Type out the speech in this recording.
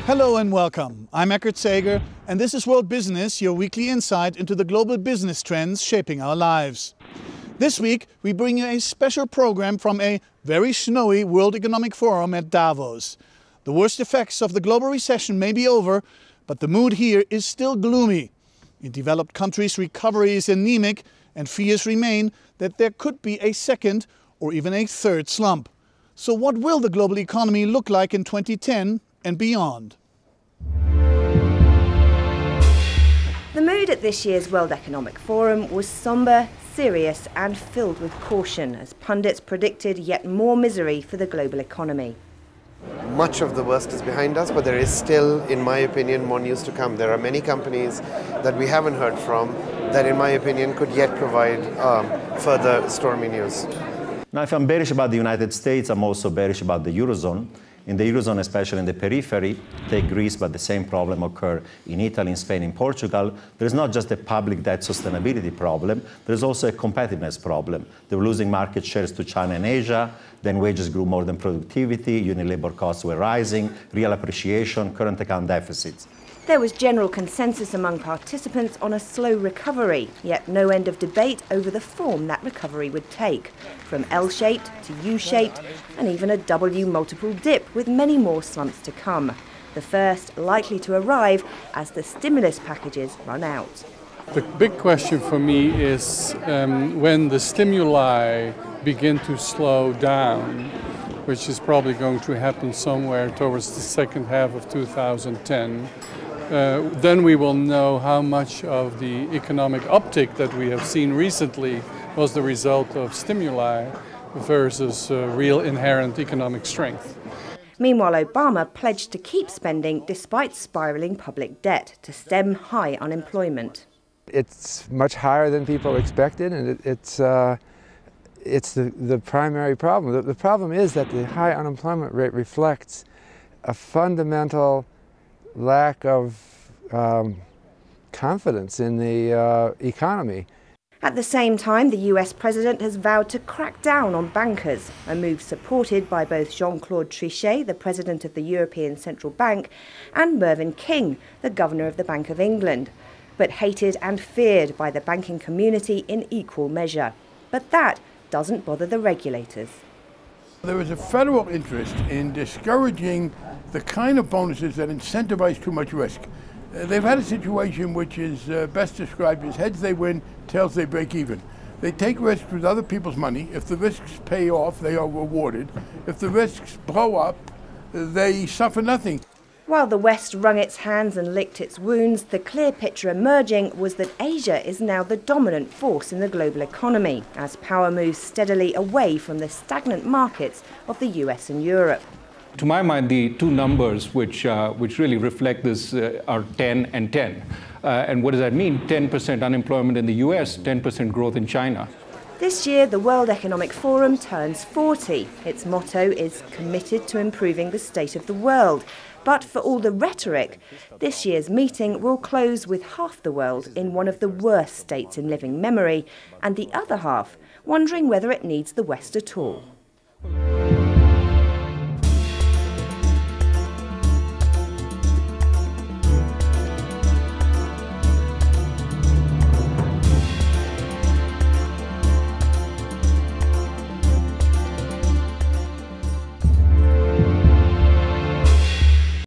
Hello and welcome. I'm Eckart and this is World Business, your weekly insight into the global business trends shaping our lives. This week we bring you a special program from a very snowy World Economic Forum at Davos. The worst effects of the global recession may be over, but the mood here is still gloomy. In developed countries, recovery is anaemic and fears remain that there could be a second or even a third slump. So what will the global economy look like in 2010 and beyond? The mood at this year's World Economic Forum was sombre, serious and filled with caution as pundits predicted yet more misery for the global economy. Much of the worst is behind us, but there is still, in my opinion, more news to come. There are many companies that we haven't heard from that, in my opinion, could yet provide further stormy news. Now, if I'm bearish about the United States, I'm also bearish about the Eurozone. In the Eurozone, especially in the periphery, take Greece, but the same problem occur in Italy, in Spain, in Portugal. There's not just a public debt sustainability problem, there's also a competitiveness problem. They were losing market shares to China and Asia, then wages grew more than productivity, unit labor costs were rising, real appreciation, current account deficits. There was general consensus among participants on a slow recovery, yet no end of debate over the form that recovery would take, from L-shaped to U-shaped and even a W multiple dip with many more slumps to come. The first likely to arrive as the stimulus packages run out. The big question for me is when the stimuli begin to slow down, which is probably going to happen somewhere towards the second half of 2010, then we will know how much of the economic uptick that we have seen recently was the result of stimuli versus real inherent economic strength. Meanwhile, Obama pledged to keep spending despite spiralling public debt to stem high unemployment. It's much higher than people expected, and it's the primary problem. The problem is that the high unemployment rate reflects a fundamental lack of confidence in the economy. At the same time, the US president has vowed to crack down on bankers, a move supported by both Jean-Claude Trichet, the president of the European Central Bank, and Mervyn King, the governor of the Bank of England, but hated and feared by the banking community in equal measure. But that doesn't bother the regulators. There is a federal interest in discouraging the kind of bonuses that incentivize too much risk. They've had a situation which is best described as heads they win, tails they break even. They take risks with other people's money. If the risks pay off, they are rewarded. If the risks blow up, they suffer nothing. While the West wrung its hands and licked its wounds, the clear picture emerging was that Asia is now the dominant force in the global economy, as power moves steadily away from the stagnant markets of the US and Europe. To my mind, the two numbers which really reflect this are 10 and 10. And what does that mean? 10% unemployment in the US, 10% growth in China. This year, the World Economic Forum turns 40. Its motto is committed to improving the state of the world. But for all the rhetoric, this year's meeting will close with half the world in one of the worst states in living memory, and the other half wondering whether it needs the West at all.